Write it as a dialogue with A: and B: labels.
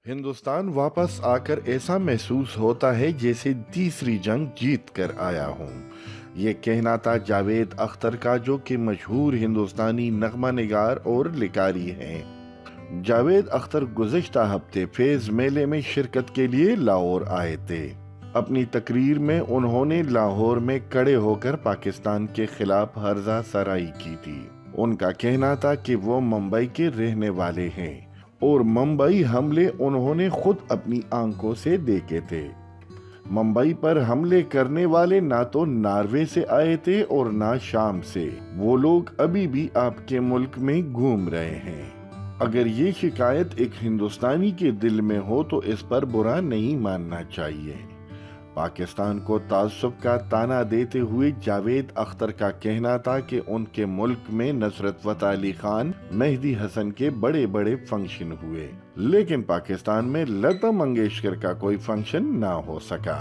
A: हिंदुस्तान वापस आकर ऐसा महसूस होता है जैसे तीसरी जंग जीत कर आया हूँ। ये कहना था जावेद अख्तर का, जो कि मशहूर हिंदुस्तानी नगमा निगार और लिकारी हैं। जावेद अख्तर गुज़िश्ता हफ्ते फेज मेले में शिरकत के लिए लाहौर आए थे। अपनी तकरीर में उन्होंने लाहौर में खड़े होकर पाकिस्तान के खिलाफ हर्जा सराई की थी। उनका कहना था कि वो मुंबई के रहने वाले हैं और मुंबई हमले उन्होंने खुद अपनी आंखों से देखे थे। मुंबई पर हमले करने वाले ना तो नॉर्वे से आए थे और ना शाम से। वो लोग अभी भी आपके मुल्क में घूम रहे हैं। अगर ये शिकायत एक हिंदुस्तानी के दिल में हो तो इस पर बुरा नहीं मानना चाहिए। पाकिस्तान को ताज्जुब का ताना देते हुए जावेद अख्तर का कहना था कि उनके मुल्क में नुसरत फतेह अली खान, मेहदी हसन के बड़े बड़े फंक्शन हुए, लेकिन पाकिस्तान में लता मंगेशकर का कोई फंक्शन ना हो सका।